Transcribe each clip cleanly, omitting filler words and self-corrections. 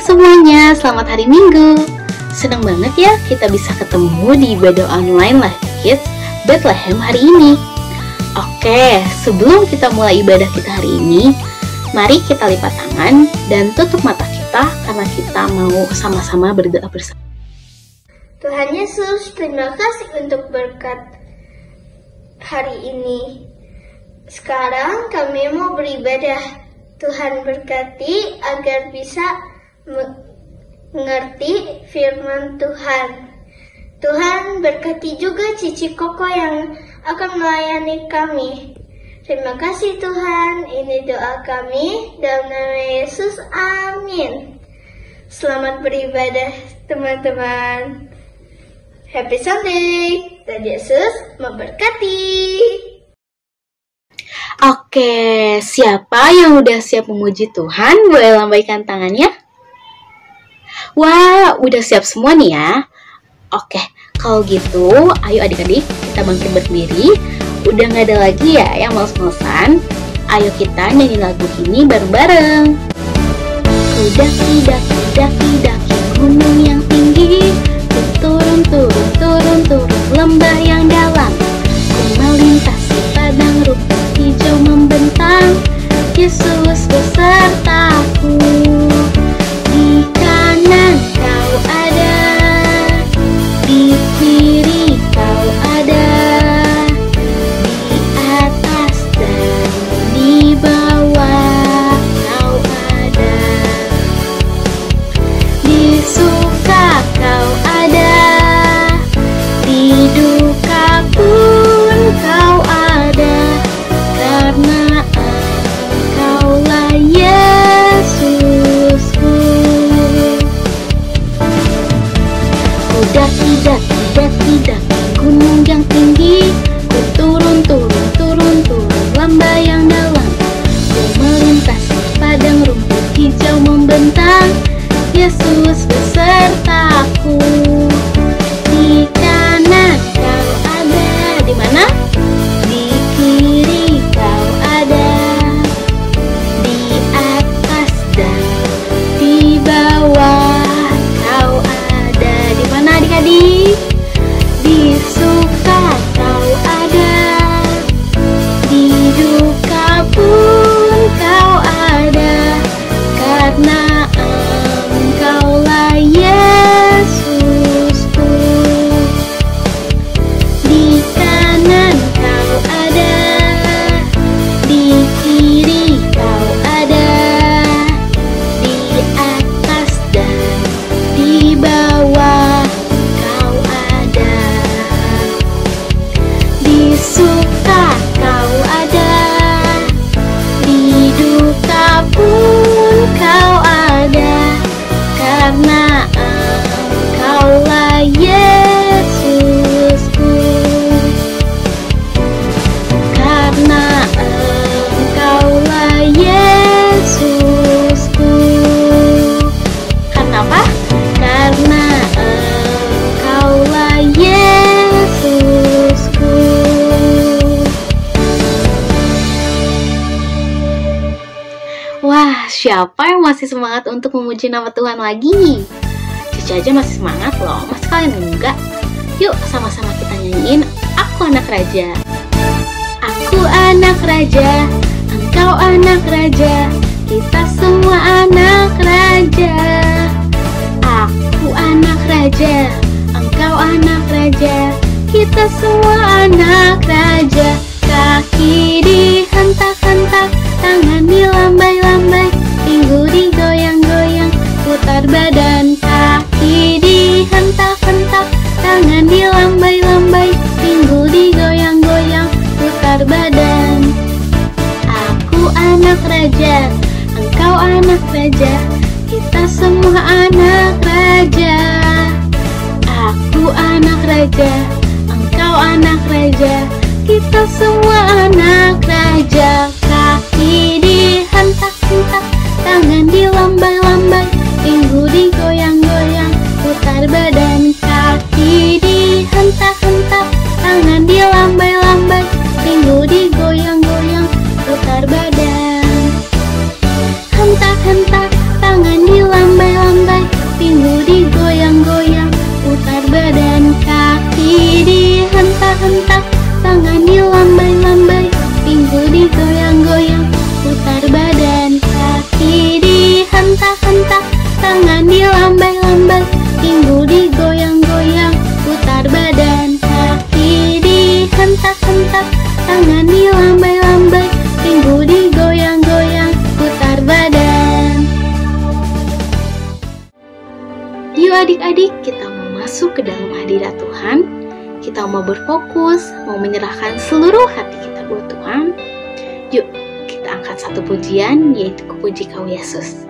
adik-adik semuanya, selamat hari Minggu. Senang banget ya kita bisa ketemu di ibadah online Life Kids Bethlehem hari ini. Oke, sebelum kita mulai ibadah kita hari ini, mari kita lipat tangan dan tutup mata kita karena kita mau sama-sama berdoa bersama. Tuhan Yesus, terima kasih untuk berkat hari ini. Sekarang kami mau beribadah. Tuhan berkati agar bisa mengerti firman Tuhan. Tuhan berkati juga Cici Koko yang akan melayani kami. Terima kasih Tuhan, ini doa kami dalam nama Yesus, amin. Selamat beribadah teman-teman. Happy Sunday, Tuhan Yesus memberkati. Oke, siapa yang udah siap memuji Tuhan? Boleh lambaikan tangannya. Wah, udah siap semua nih ya. Oke, kalau gitu, ayo adik-adik kita bangkit berdiri. Udah gak ada lagi ya yang males-malesan. Ayo kita nyanyi lagu ini bareng-bareng. Kudaki, daki, daki, daki gunung yang tinggi. Turun, turun, turun, turun lembah yang dalam. Ku melintasi padang rumput hijau membentang. Yesus besertaku. Di kanan kau ada, di kiri kau ada, di atas dan di bawah kau ada, di suka kau ada, di duka pun kau ada, karena Engkaulah Yesusku. Daki, daki, daki, daki gunung yang tinggi. Ku turun, turun, turun, turun lembah yang dalam. Ku melintasi padang rumput hijau membentang. Yesus besertaku. Di kanan kau ada, di mana? Di kiri kau ada, di atas dan di bawah kau ada. Di mana adik-adik? Di suka kau ada, di duka pun kau ada, karena Engkaulah Yesusku. Di kanan kau ada, di kiri kau ada, di atas dan di bawah kau ada, di suka kau ada, di duka pun kau ada, karena Engkaulah Yesusku. Karena Engkaulah Yesusku. Karena apa? Karena Engkaulah Yesusku. Wah, siapa yang masih semangat untuk memuji nama Tuhan lagi? Cici aja masih semangat loh, mas kalian enggak? Yuk sama-sama kita nyanyiin Aku Anak Raja. Aku anak raja, engkau anak raja, kita semua anak raja. Aku anak raja, engkau anak raja, kita semua anak raja. Kaki dihentak-hentak, tangan dilambai-lambai, pinggul digoyang-goyang, putar badan. Kaki dihentak-hentak, tangan dilambai-lambai, pinggul digoyang-goyang, putar badan. Aku anak raja, engkau anak raja, kita semua anak raja. Aku anak raja, engkau anak raja, kita semua anak raja. Kaki dihentak-hentak, tangan dilambai-lambai, pinggul digoyang-goyang, putar badan. Kaki dihentak-hentak, tangan dilambai-lambai, pinggul digoyang-goyang, putar badan. Hentak-hentak, tangan dilambai-lambai, hadirat Tuhan, kita mau berfokus, mau menyerahkan seluruh hati kita buat Tuhan. Yuk, kita angkat satu pujian, yaitu Kupuji Kau Yesus.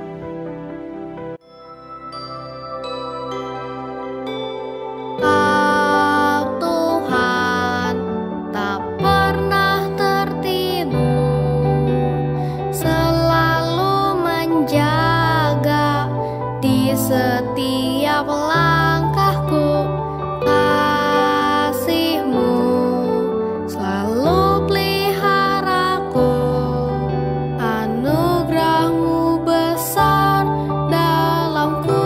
Setiap langkahku, kasih-Mu selalu peliharaku, anugerah-Mu besar dalamku.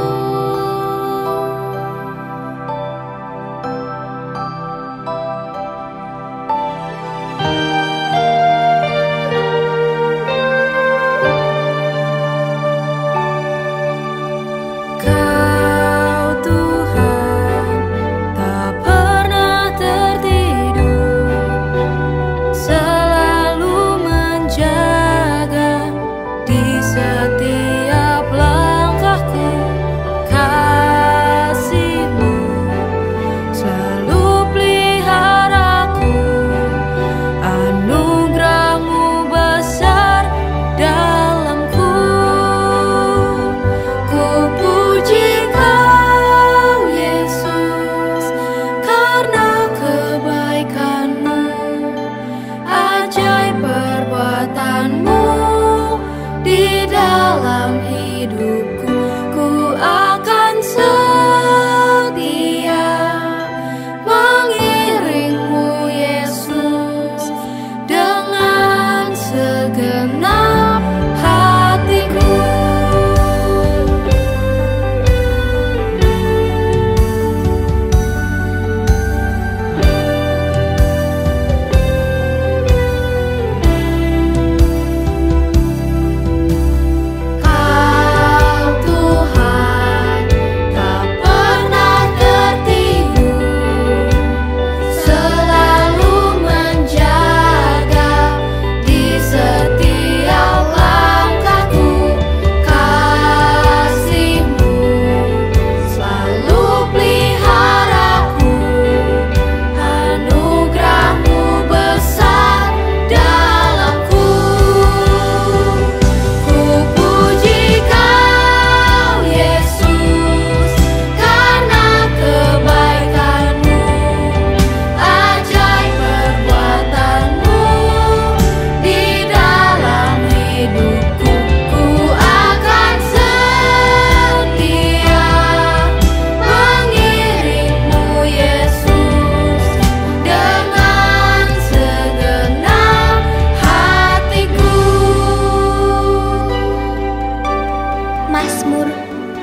Mazmur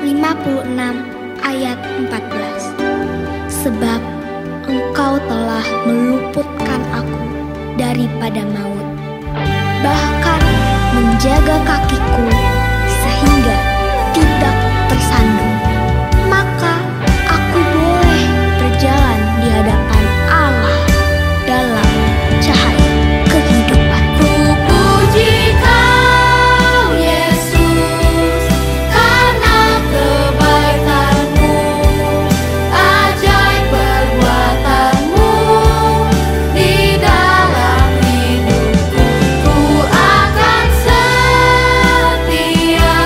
56 ayat 14. Sebab Engkau telah meluputkan aku daripada maut, bahkan menjaga kakiku sehingga tidak tersandung. Maka aku boleh berjalan di hadapan Allah dalam cahaya kehidupan. Puji Kau Yesus, karena kebaikan-Mu, ajaib perbuatan-Mu di dalam hidupku. Ku akan setia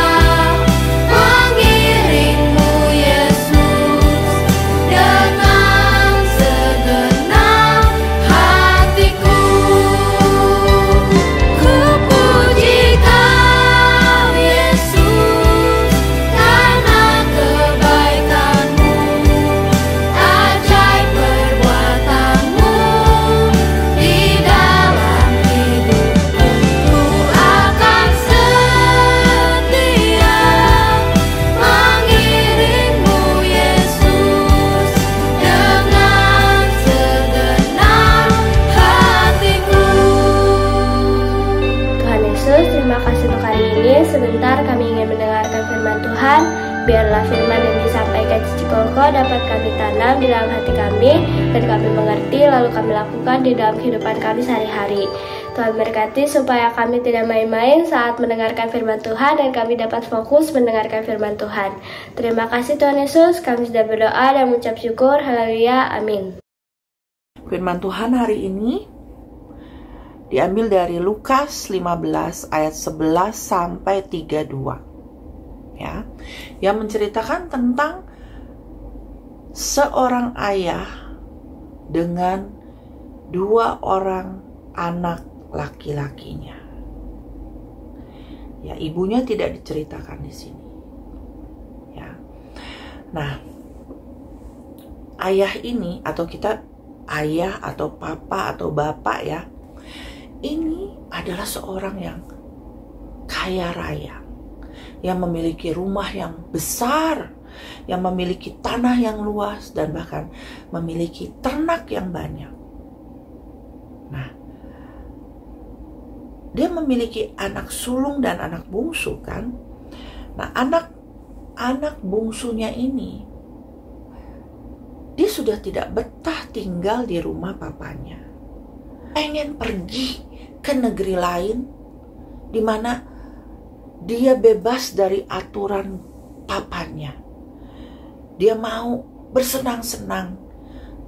mengiring-Mu Yesus dengan segenap hatiku. Ku puji Kau Yesus, karena kebaikan-Mu, ajaib perbuatan-Mu di dalam hidupku. Ku akan setia mengiring-Mu Yesus dengan segenap hatiku. Tuhan Yesus, terima kasih untuk hari ini. Sebentar kami ingin mendengarkan firman Tuhan. Biarlah firman yang disampaikan Cici Koko dapat kami tanam di dalam hati kami dan kami mengerti lalu kami lakukan di dalam kehidupan kami sehari-hari. Tuhan berkati supaya kami tidak main-main saat mendengarkan firman Tuhan dan kami dapat fokus mendengarkan firman Tuhan. Terima kasih Tuhan Yesus, kami sudah berdoa dan mengucap syukur. Haleluya, amin. Firman Tuhan hari ini diambil dari Lukas 15 ayat 11 sampai 32. Ya, yang menceritakan tentang seorang ayah dengan 2 orang anak laki-lakinya. Ya, ibunya tidak diceritakan di sini. Ya. Nah, ayah ini atau kita ayah atau papa atau bapak ya, ini adalah seorang yang kaya raya, yang memiliki rumah yang besar, yang memiliki tanah yang luas, dan bahkan memiliki ternak yang banyak. Nah, dia memiliki anak sulung dan anak bungsu kan. Nah, anak bungsunya ini, dia sudah tidak betah tinggal di rumah papanya. Pengen pergi ke negeri lain di mana dia bebas dari aturan papanya. Dia mau bersenang-senang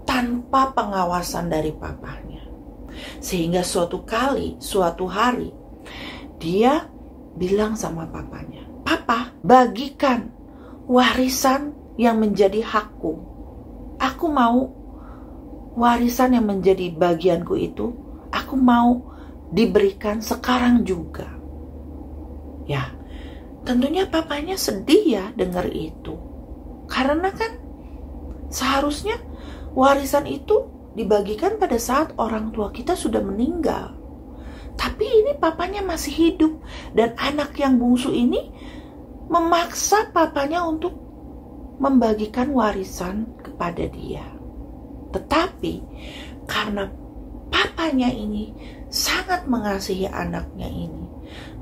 tanpa pengawasan dari papanya. Sehingga suatu hari dia bilang sama papanya, "Papa, bagikan warisan yang menjadi hakku. Aku mau warisan yang menjadi bagianku itu, aku mau diberikan sekarang juga." Ya, tentunya papanya sedih ya dengar itu. Karena kan seharusnya warisan itu dibagikan pada saat orang tua kita sudah meninggal. Tapi ini papanya masih hidup, dan anak yang bungsu ini memaksa papanya untuk membagikan warisan kepada dia. Tetapi karena papanya ini sangat mengasihi anaknya ini,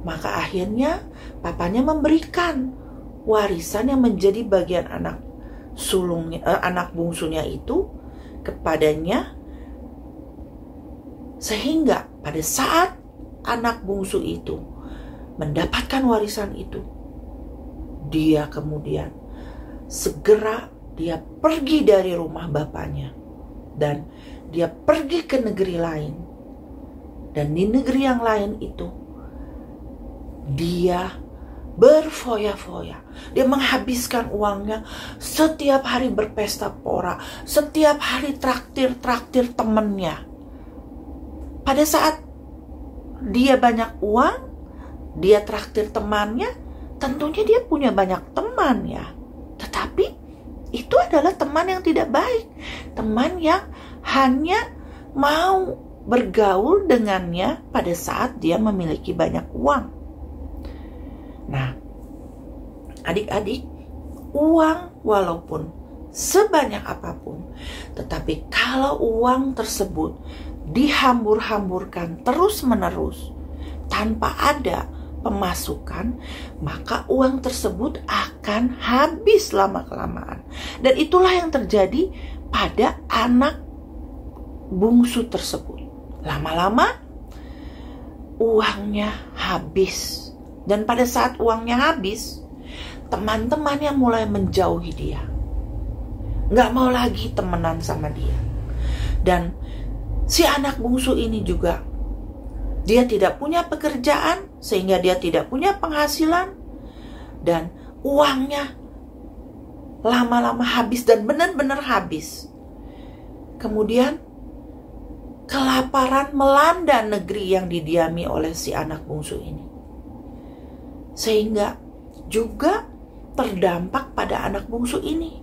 maka akhirnya papanya memberikan warisan yang menjadi bagian anak bungsunya itu kepadanya, sehingga pada saat anak bungsu itu mendapatkan warisan itu, dia kemudian segera dia pergi dari rumah bapaknya dan dia pergi ke negeri lain. Dan di negeri yang lain itu dia berfoya-foya. Dia menghabiskan uangnya, setiap hari berpesta pora, setiap hari traktir temennya. Pada saat dia banyak uang, dia traktir temannya, tentunya dia punya banyak teman ya. Tetapi itu adalah teman yang tidak baik, teman yang hanya mau bergaul dengannya pada saat dia memiliki banyak uang. Nah, adik-adik, uang walaupun sebanyak apapun, tetapi kalau uang tersebut dihambur-hamburkan terus-menerus tanpa ada pemasukan, maka uang tersebut akan habis lama-kelamaan. Dan itulah yang terjadi pada anak bungsu tersebut. Lama-lama uangnya habis. Dan pada saat uangnya habis, teman-temannya mulai menjauhi dia. Nggak mau lagi temenan sama dia. Dan si anak bungsu ini juga, dia tidak punya pekerjaan, sehingga dia tidak punya penghasilan. Dan uangnya lama-lama habis, dan benar-benar habis. Kemudian kelaparan melanda negeri yang didiami oleh si anak bungsu ini. Sehingga juga terdampak pada anak bungsu ini.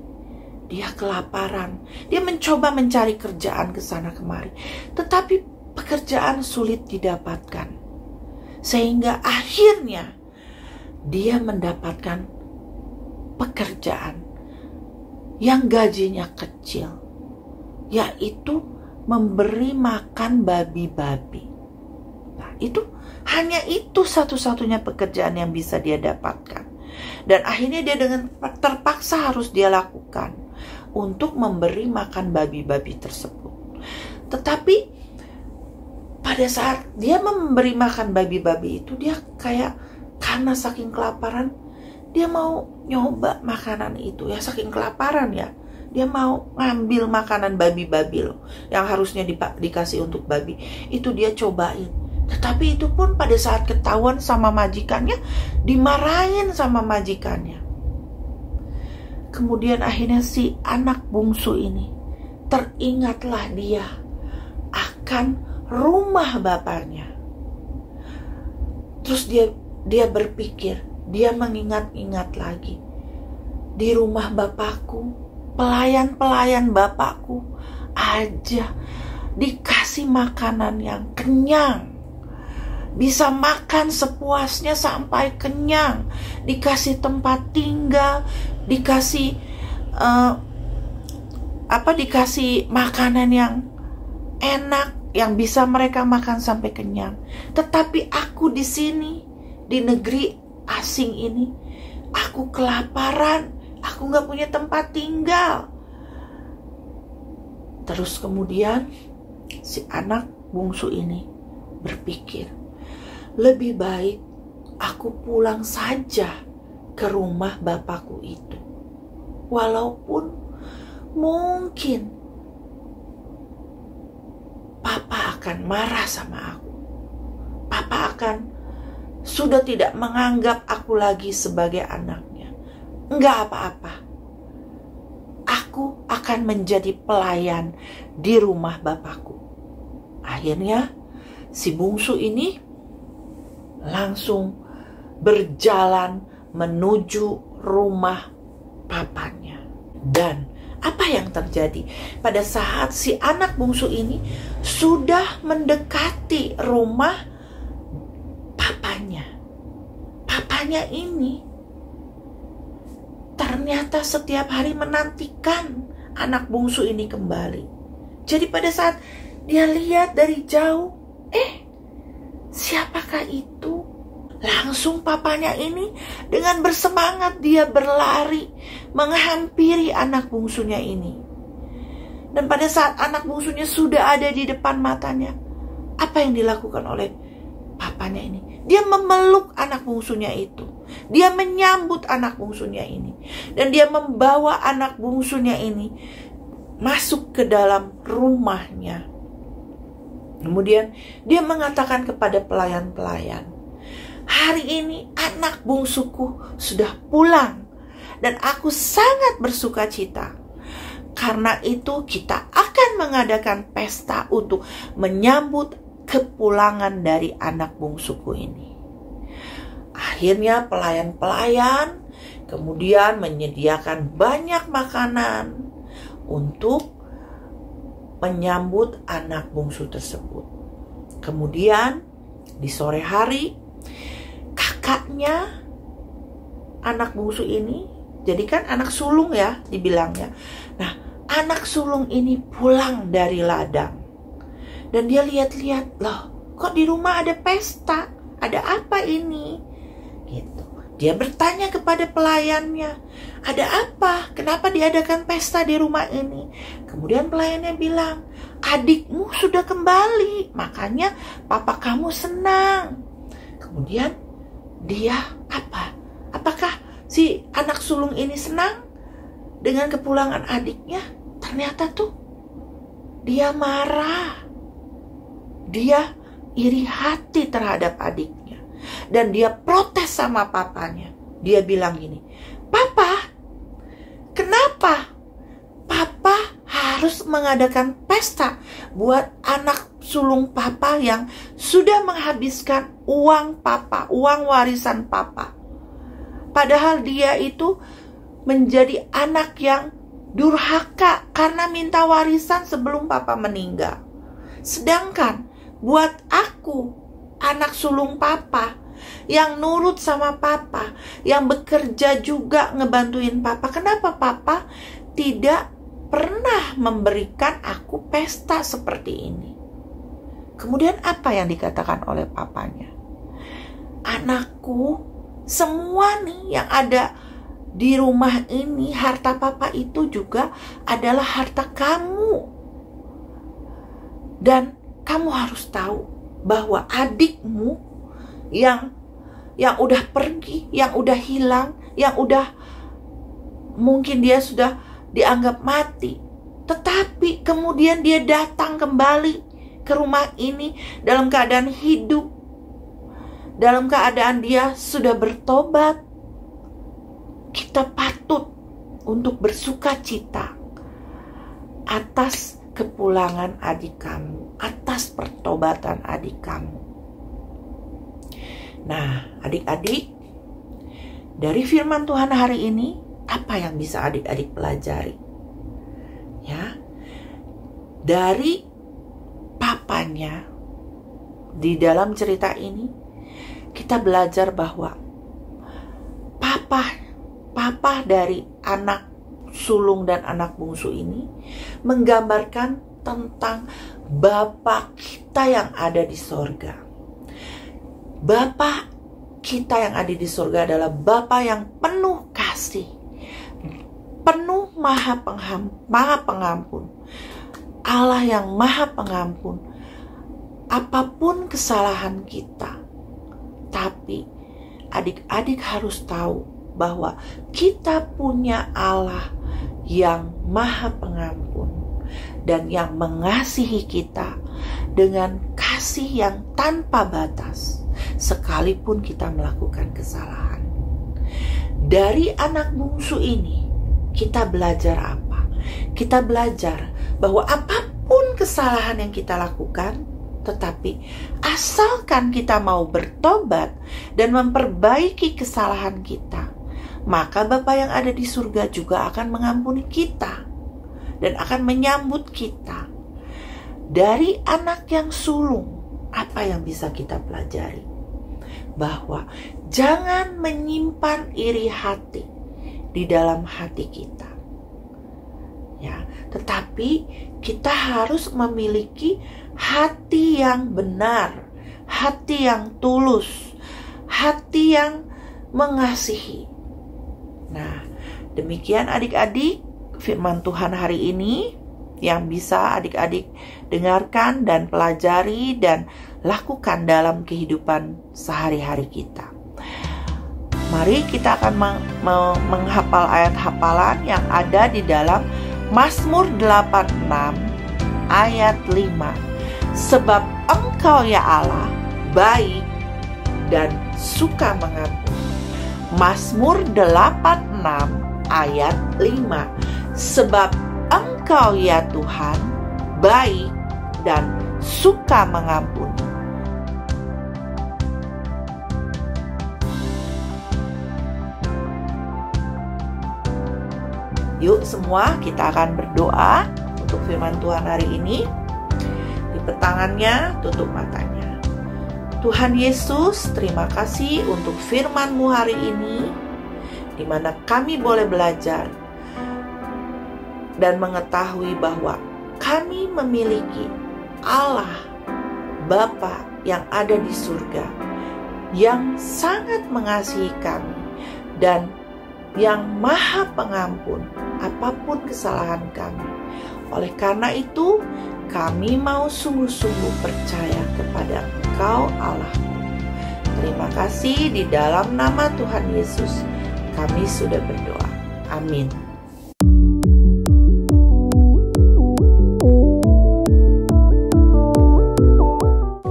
Dia kelaparan. Dia mencoba mencari kerjaan ke sana kemari. Tetapi pekerjaan sulit didapatkan. Sehingga akhirnya dia mendapatkan pekerjaan yang gajinya kecil. Yaitu memberi makan babi-babi. Nah, hanya itu satu-satunya pekerjaan yang bisa dia dapatkan. Dan akhirnya dia dengan terpaksa harus dia lakukan untuk memberi makan babi-babi tersebut. Tetapi pada saat dia memberi makan babi-babi itu, dia kayak karena saking kelaparan, dia mau nyoba makanan itu ya, saking kelaparan ya. Dia mau ngambil makanan babi-babi loh, yang harusnya dikasih untuk babi. Itu dia cobain. Tetapi itu pun pada saat ketahuan sama majikannya, dimarahin sama majikannya. Kemudian akhirnya si anak bungsu ini teringatlah dia akan rumah bapaknya. Terus dia berpikir, dia mengingat-ingat lagi, di rumah bapakku, pelayan-pelayan bapakku aja dikasih makanan yang kenyang, bisa makan sepuasnya sampai kenyang, dikasih tempat tinggal, dikasih dikasih makanan yang enak, yang bisa mereka makan sampai kenyang. Tetapi aku di sini, di negeri asing ini, aku kelaparan, aku gak punya tempat tinggal. Terus kemudian si anak bungsu ini berpikir, lebih baik aku pulang saja ke rumah bapakku itu. Walaupun mungkin papa akan marah sama aku. Papa akan sudah tidak menganggap aku lagi sebagai anaknya. Enggak apa-apa. Aku akan menjadi pelayan di rumah bapakku. Akhirnya si bungsu ini langsung berjalan menuju rumah papanya. Dan apa yang terjadi pada saat si anak bungsu ini sudah mendekati rumah papanya? Papanya ini ternyata setiap hari menantikan anak bungsu ini kembali. Jadi pada saat dia lihat dari jauh, siapakah itu? Langsung papanya ini dengan bersemangat dia berlari menghampiri anak bungsunya ini. Dan pada saat anak bungsunya sudah ada di depan matanya, apa yang dilakukan oleh papanya ini? Dia memeluk anak bungsunya itu. Dia menyambut anak bungsunya ini. Dan dia membawa anak bungsunya ini masuk ke dalam rumahnya. Kemudian dia mengatakan kepada pelayan-pelayan, hari ini anak bungsuku sudah pulang dan aku sangat bersuka cita. Karena itu kita akan mengadakan pesta untuk menyambut kepulangan dari anak bungsuku ini. Akhirnya pelayan-pelayan kemudian menyediakan banyak makanan untuk menyambut anak bungsu tersebut. Kemudian di sore hari, kakaknya anak bungsu ini, jadi kan anak sulung ya dibilangnya. Nah, anak sulung ini pulang dari ladang. Dan dia lihat-lihat, loh kok di rumah ada pesta? Ada apa ini? Gitu. Dia bertanya kepada pelayannya, ada apa? Kenapa diadakan pesta di rumah ini? Kemudian pelayannya bilang, adikmu sudah kembali, makanya papa kamu senang. Kemudian dia apa? Apakah si anak sulung ini senang dengan kepulangan adiknya? Ternyata tuh dia marah. Dia iri hati terhadap adiknya. Dan dia protes sama papanya. Dia bilang gini, Papa, kenapa Papa harus mengadakan pesta buat anak sulung Papa yang sudah menghabiskan uang Papa, uang warisan Papa? Padahal dia itu menjadi anak yang durhaka karena minta warisan sebelum Papa meninggal. Sedangkan buat aku, anak sulung Papa, yang nurut sama Papa, yang bekerja juga ngebantuin Papa, kenapa Papa tidak pernah memberikan aku pesta seperti ini? Kemudian apa yang dikatakan oleh papanya? Anakku, semua nih yang ada di rumah ini, harta Papa itu juga adalah harta kamu. Dan kamu harus tahu bahwa adikmu yang udah pergi, yang udah hilang, yang udah mungkin dia sudah dianggap mati, tetapi kemudian dia datang kembali ke rumah ini dalam keadaan hidup, dalam keadaan dia sudah bertobat. Kita patut untuk bersuka cita atas kepulangan adik kamu, atas pertobatan adik kamu. Nah, adik-adik, dari firman Tuhan hari ini, apa yang bisa adik-adik pelajari? Ya, dari papanya di dalam cerita ini, kita belajar bahwa papa dari anak sulung dan anak bungsu ini menggambarkan tentang Bapa kita yang ada di sorga. Bapa kita yang ada di sorga adalah Bapa yang penuh kasih, penuh maha pengampun, Allah yang maha pengampun apapun kesalahan kita. Tapi adik-adik harus tahu bahwa kita punya Allah yang maha pengampun dan yang mengasihi kita dengan kasih yang tanpa batas sekalipun kita melakukan kesalahan. Dari anak bungsu ini kita belajar apa? Kita belajar bahwa apapun kesalahan yang kita lakukan, tetapi asalkan kita mau bertobat dan memperbaiki kesalahan kita, maka Bapa yang ada di surga juga akan mengampuni kita dan akan menyambut kita. Dari anak yang sulung, apa yang bisa kita pelajari? Bahwa jangan menyimpan iri hati di dalam hati kita. Ya, tetapi kita harus memiliki hati yang benar, hati yang tulus, hati yang mengasihi. Nah, demikian adik-adik firman Tuhan hari ini yang bisa adik-adik dengarkan dan pelajari dan lakukan dalam kehidupan sehari-hari kita. Mari kita akan menghafal ayat hafalan yang ada di dalam Mazmur 86 ayat 5. Sebab Engkau ya Allah baik dan suka mengampuni. Mazmur 86 ayat 5. Sebab Engkau ya Tuhan baik dan suka mengampuni. Yuk semua kita akan berdoa untuk firman Tuhan hari ini. Lipet tangannya, tutup matanya. Tuhan Yesus, terima kasih untuk firman-Mu hari ini, di mana kami boleh belajar dan mengetahui bahwa kami memiliki Allah Bapa yang ada di surga, yang sangat mengasihi kami dan yang maha pengampun apapun kesalahan kami. Oleh karena itu, kami mau sungguh-sungguh percaya kepada Engkau Allahku. Terima kasih, di dalam nama Tuhan Yesus kami sudah berdoa. Amin.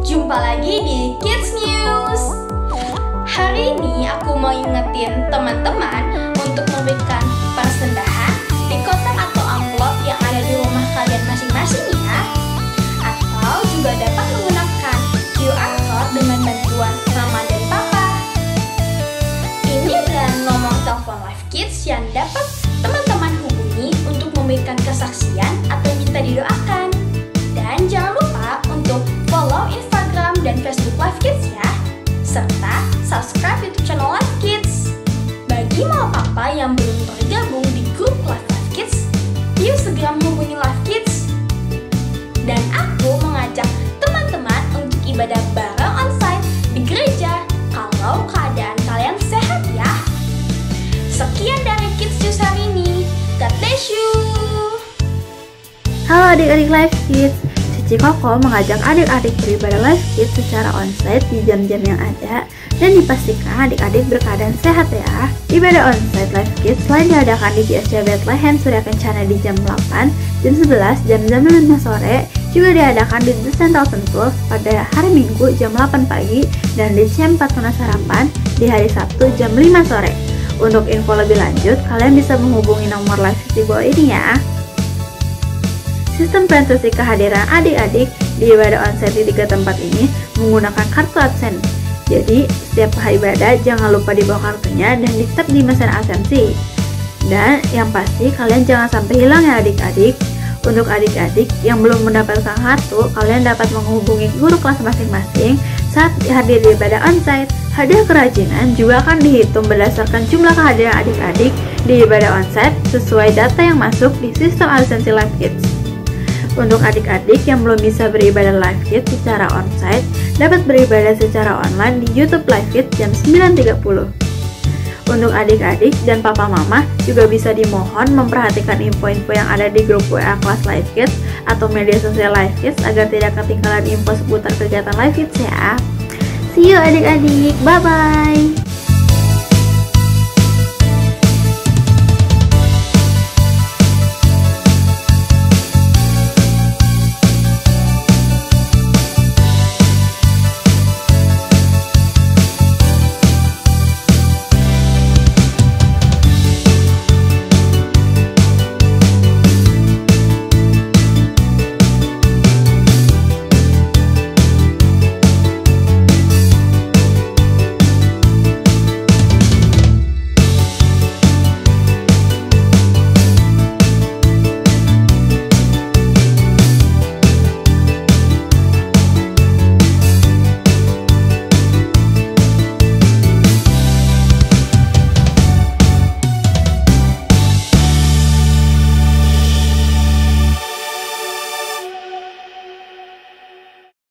Jumpa lagi di Kids News. Hari ini aku mau ingetin teman-teman untuk memberikan persembahan di kotak atau amplop yang ada di rumah kalian masing-masing ya. Atau juga dapat menggunakan QR code dengan bantuan mama dan papa. Ini adalah nomor telepon Live Kids yang dapat teman-teman hubungi untuk memberikan kesaksian atau minta didoakan. Dan jangan lupa untuk follow Instagram dan Facebook Live Kids ya, serta subscribe YouTube channel Live Kids. Bagi mama papa yang belum tergabung di grup Live Kids, yuk segera menghubungi Live Kids. Dan aku mengajak teman-teman untuk ibadah bareng onsite di gereja kalau keadaan kalian sehat ya. Sekian dari Kids News hari ini. God bless you. Halo adik-adik Live Kids, Koko mengajak adik-adik beribadah live kids secara onsite di jam-jam yang ada, dan dipastikan adik-adik berkeadaan sehat ya. Ibadah onsite live kids selain diadakan di GSC Bethlehem Surya Kencana di jam 8, jam 11, jam 5 sore, juga diadakan di The Central Sentul pada hari Minggu jam 8 pagi dan di Camp Patuna Sarapan di hari Sabtu jam 5 sore. Untuk info lebih lanjut, kalian bisa menghubungi nomor live di bawah ini ya. Sistem transaksi kehadiran adik-adik di ibadah onsite di 3 tempat ini menggunakan kartu absen. Jadi, setiap hari ibadah jangan lupa dibawa kartunya dan di-tap di mesin absensi. Dan yang pasti kalian jangan sampai hilang ya adik-adik. Untuk adik-adik yang belum mendapatkan kartu, kalian dapat menghubungi guru kelas masing-masing saat hadir di ibadah onsite. Hadiah kerajinan juga akan dihitung berdasarkan jumlah kehadiran adik-adik di ibadah onsite sesuai data yang masuk di sistem absensi Live Kids. Untuk adik-adik yang belum bisa beribadah Live Kids secara onsite, dapat beribadah secara online di YouTube Live Kids jam 9.30. Untuk adik-adik dan papa mama juga bisa dimohon memperhatikan info-info yang ada di grup WA kelas Live Kids atau media sosial Live Kids agar tidak ketinggalan info seputar kegiatan Live Kids ya. See you adik-adik, bye-bye!